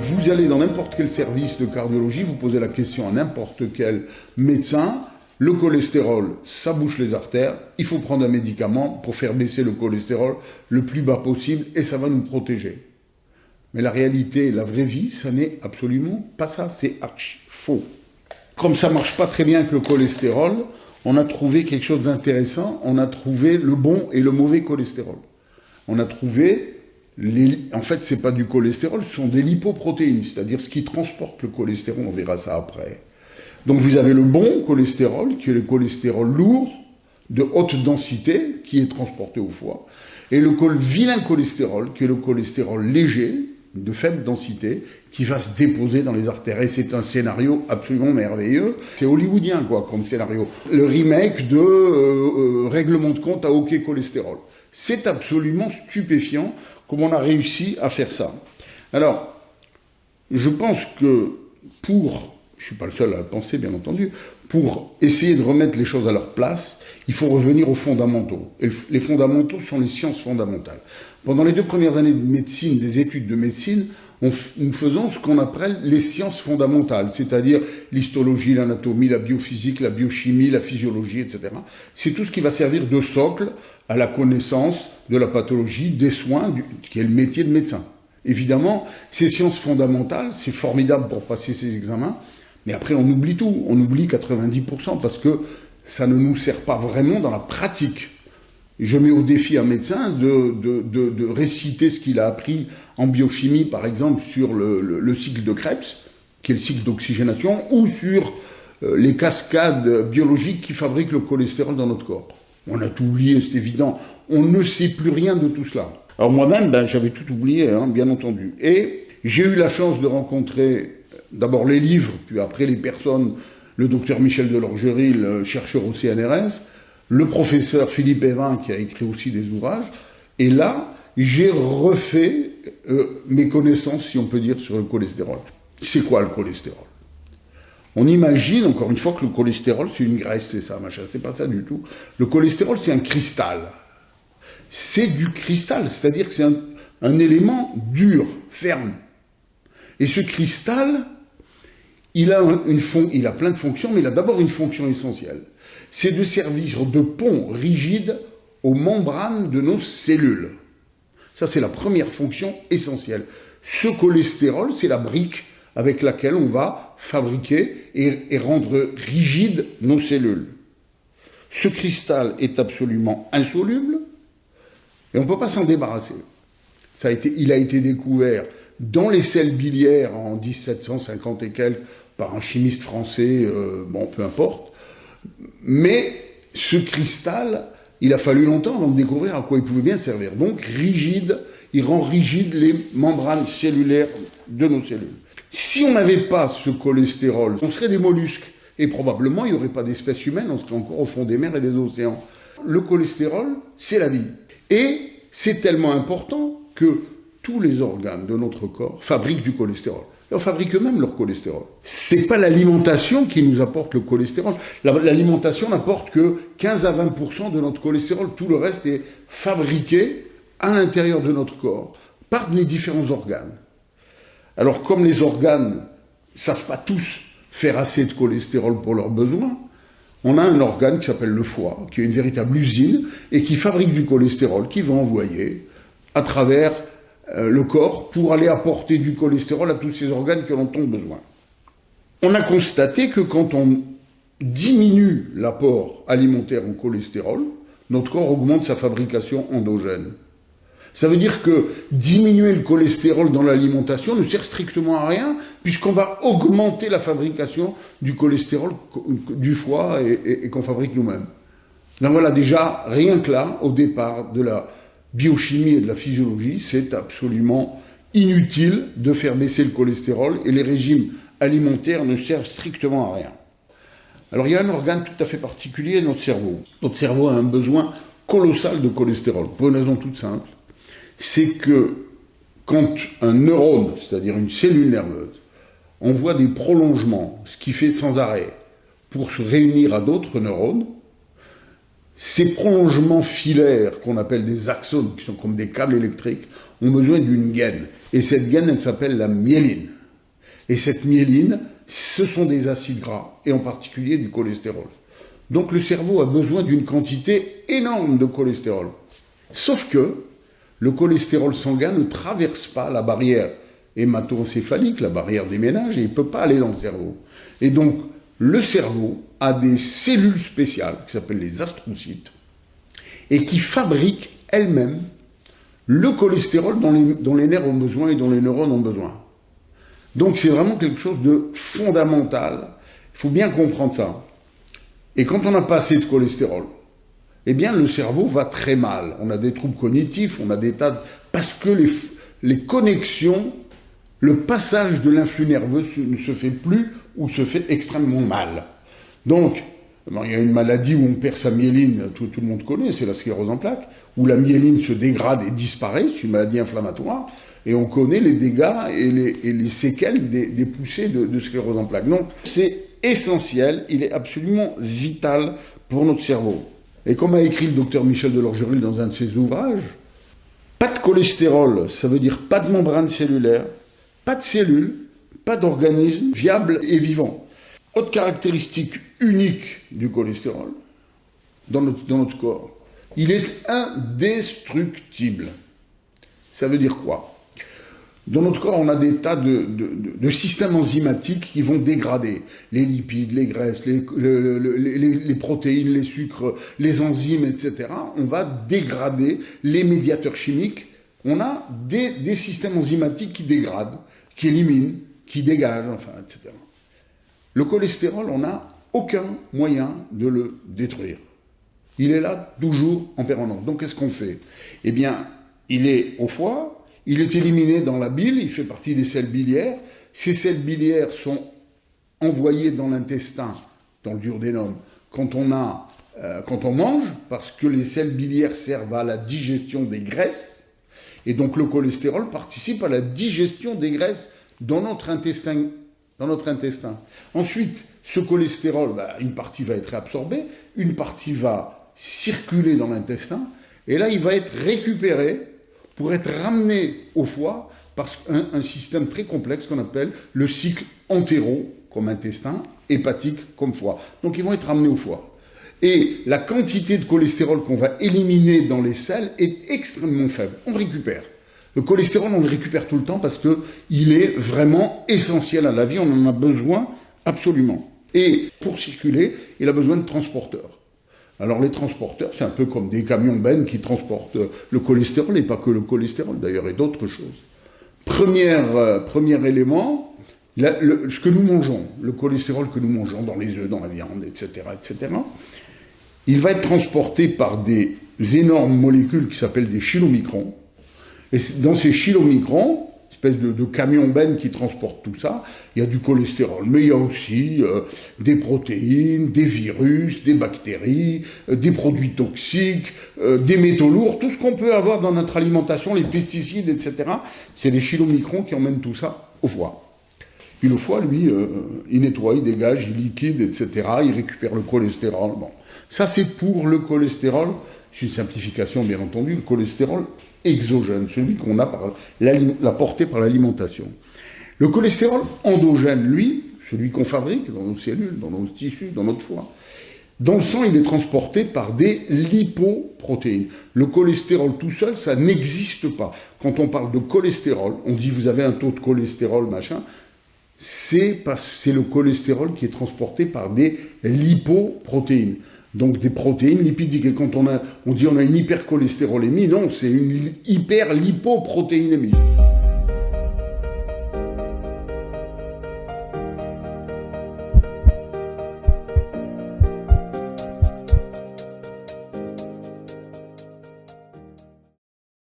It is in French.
Vous allez dans n'importe quel service de cardiologie, vous posez la question à n'importe quel médecin, le cholestérol, ça bouche les artères, il faut prendre un médicament pour faire baisser le cholestérol le plus bas possible et ça va nous protéger. Mais la réalité, la vraie vie, ça n'est absolument pas ça, c'est archi faux. Comme ça ne marche pas très bien avec le cholestérol, on a trouvé quelque chose d'intéressant, on a trouvé le bon et le mauvais cholestérol. On a trouvé, en fait c'est pas du cholestérol, ce sont des lipoprotéines, c'est-à-dire ce qui transporte le cholestérol, on verra ça après. Donc vous avez le bon cholestérol, qui est le cholestérol lourd, de haute densité, qui est transporté au foie, et le vilain cholestérol, qui est le cholestérol léger, de faible densité, qui va se déposer dans les artères. Et c'est un scénario absolument merveilleux. C'est hollywoodien, quoi, comme scénario. Le remake de Règlement de compte à OK cholestérol. C'est absolument stupéfiant comme on a réussi à faire ça. Alors, je pense que je suis pas le seul à le penser, bien entendu, pour essayer de remettre les choses à leur place, il faut revenir aux fondamentaux. Et les fondamentaux sont les sciences fondamentales. Pendant les 2 premières années de médecine, des études de médecine, nous faisons ce qu'on appelle les sciences fondamentales, c'est-à-dire l'histologie, l'anatomie, la biophysique, la biochimie, la physiologie, etc. C'est tout ce qui va servir de socle à la connaissance de la pathologie, des soins, qui est le métier de médecin. Évidemment, ces sciences fondamentales, c'est formidable pour passer ces examens, mais après on oublie tout, on oublie 90% parce que ça ne nous sert pas vraiment dans la pratique. Je mets au défi un médecin de réciter ce qu'il a appris en biochimie, par exemple, sur le cycle de Krebs, qui est le cycle d'oxygénation, ou sur les cascades biologiques qui fabriquent le cholestérol dans notre corps. On a tout oublié, c'est évident. On ne sait plus rien de tout cela. Alors moi-même, j'avais tout oublié, bien entendu. Et j'ai eu la chance de rencontrer d'abord les livres, puis après les personnes, le docteur Michel Delorgerie, le chercheur au CNRS, le professeur Philippe Evin, qui a écrit aussi des ouvrages. Et là, j'ai refait mes connaissances, si on peut dire, sur le cholestérol. C'est quoi le cholestérol? On imagine, encore une fois, que le cholestérol, c'est une graisse, c'est ça, machin. C'est pas ça du tout. Le cholestérol, c'est un cristal. C'est du cristal, c'est-à-dire que c'est un élément dur, ferme. Et ce cristal, il a plein de fonctions, mais il a d'abord une fonction essentielle. C'est de servir de pont rigide aux membranes de nos cellules. Ça, c'est la première fonction essentielle. Ce cholestérol, c'est la brique avec laquelle on va fabriquer et rendre rigides nos cellules. Ce cristal est absolument insoluble et on ne peut pas s'en débarrasser. Il a été découvert dans les selles biliaires en 1750 et quelques par un chimiste français, peu importe. Mais ce cristal, il a fallu longtemps avant de découvrir à quoi il pouvait bien servir. Donc rigide, il rend rigides les membranes cellulaires de nos cellules. Si on n'avait pas ce cholestérol, on serait des mollusques. Et probablement, il n'y aurait pas d'espèces humaines, on serait encore au fond des mers et des océans. Le cholestérol, c'est la vie. Et c'est tellement important que tous les organes de notre corps fabriquent du cholestérol. Et on fabrique eux-mêmes leur cholestérol. C'est pas l'alimentation qui nous apporte le cholestérol. L'alimentation n'apporte que 15 à 20% de notre cholestérol. Tout le reste est fabriqué à l'intérieur de notre corps par les différents organes. Alors comme les organes ne savent pas tous faire assez de cholestérol pour leurs besoins, on a un organe qui s'appelle le foie, qui est une véritable usine et qui fabrique du cholestérol, qui va envoyer à travers le corps pour aller apporter du cholestérol à tous ces organes que l'on a besoin. On a constaté que quand on diminue l'apport alimentaire en cholestérol, notre corps augmente sa fabrication endogène. Ça veut dire que diminuer le cholestérol dans l'alimentation ne sert strictement à rien, puisqu'on va augmenter la fabrication du cholestérol du foie et qu'on fabrique nous-mêmes. Donc voilà, déjà, rien que là, au départ de la biochimie et de la physiologie, c'est absolument inutile de faire baisser le cholestérol et les régimes alimentaires ne servent strictement à rien. Alors il y a un organe tout à fait particulier, notre cerveau. Notre cerveau a un besoin colossal de cholestérol, pour une raison toute simple. C'est que quand un neurone, c'est-à-dire une cellule nerveuse, envoie des prolongements, ce qui fait sans arrêt, pour se réunir à d'autres neurones, ces prolongements filaires, qu'on appelle des axones, qui sont comme des câbles électriques, ont besoin d'une gaine. Et cette gaine, elle s'appelle la myéline. Et cette myéline, ce sont des acides gras, et en particulier du cholestérol. Donc le cerveau a besoin d'une quantité énorme de cholestérol. Sauf que le cholestérol sanguin ne traverse pas la barrière hémato-encéphalique, la barrière des méninges, et il ne peut pas aller dans le cerveau. Et donc, le cerveau a des cellules spéciales, qui s'appellent les astrocytes, et qui fabriquent elles-mêmes le cholestérol dont les nerfs ont besoin et dont les neurones ont besoin. Donc c'est vraiment quelque chose de fondamental. Il faut bien comprendre ça. Et quand on n'a pas assez de cholestérol, eh bien le cerveau va très mal. On a des troubles cognitifs, on a des tas de... Parce que les connexions, le passage de l'influx nerveux ne se fait plus ou se fait extrêmement mal. Donc, il y a une maladie où on perd sa myéline, tout le monde connaît, c'est la sclérose en plaques, où la myéline se dégrade et disparaît, c'est une maladie inflammatoire, et on connaît les dégâts et les séquelles des poussées de sclérose en plaques. Donc, c'est essentiel, il est absolument vital pour notre cerveau. Et comme a écrit le docteur Michel Delorgeril dans un de ses ouvrages, pas de cholestérol, ça veut dire pas de membrane cellulaire, pas de cellules, pas d'organisme viable et vivant. Autre caractéristique unique du cholestérol dans notre corps, il est indestructible. Ça veut dire quoi? Dans notre corps, on a des tas de systèmes enzymatiques qui vont dégrader les lipides, les graisses, les protéines, les sucres, les enzymes, etc. On va dégrader les médiateurs chimiques. On a des systèmes enzymatiques qui dégradent, qui éliminent, qui dégagent, enfin, etc. Le cholestérol, on n'a aucun moyen de le détruire. Il est là toujours en permanence. Donc qu'est-ce qu'on fait? Eh bien, il est au foie. Il est éliminé dans la bile, il fait partie des selles biliaires. Ces selles biliaires sont envoyées dans l'intestin, dans le duodénum, quand on mange, parce que les selles biliaires servent à la digestion des graisses. Et donc le cholestérol participe à la digestion des graisses dans notre intestin. Ensuite, ce cholestérol, une partie va être réabsorbée, une partie va circuler dans l'intestin, et là il va être récupéré pour être ramené au foie par un système très complexe qu'on appelle le cycle entéro, comme intestin, hépatique, comme foie. Donc ils vont être ramenés au foie. Et la quantité de cholestérol qu'on va éliminer dans les selles est extrêmement faible. On récupère. Le cholestérol, on le récupère tout le temps parce qu'il est vraiment essentiel à la vie, on en a besoin absolument. Et pour circuler, il a besoin de transporteurs. Alors les transporteurs, c'est un peu comme des camions-bennes qui transportent le cholestérol, et pas que le cholestérol d'ailleurs, et d'autres choses. Premier élément, ce que nous mangeons, le cholestérol que nous mangeons dans les œufs, dans la viande, etc., il va être transporté par des énormes molécules qui s'appellent des chylomicrons. Et dans ces chylomicrons, espèce de camion-bennes qui transporte tout ça, il y a du cholestérol, mais il y a aussi des protéines, des virus, des bactéries, des produits toxiques, des métaux lourds, tout ce qu'on peut avoir dans notre alimentation, les pesticides, etc. C'est les chylomicrons qui emmènent tout ça au foie. Puis le foie, lui, il nettoie, il dégage, il liquide, etc. Il récupère le cholestérol. Bon. Ça, c'est pour le cholestérol, c'est une simplification bien entendu, le cholestérol exogène, celui qu'on a apporté par l'alimentation. Le cholestérol endogène, lui, celui qu'on fabrique dans nos cellules, dans nos tissus, dans notre foie, dans le sang, il est transporté par des lipoprotéines. Le cholestérol tout seul, ça n'existe pas. Quand on parle de cholestérol, on dit vous avez un taux de cholestérol, machin, c'est le cholestérol qui est transporté par des lipoprotéines. Donc des protéines lipidiques. Et quand on dit on a une hypercholestérolémie, non, c'est une hyperlipoprotéinémie.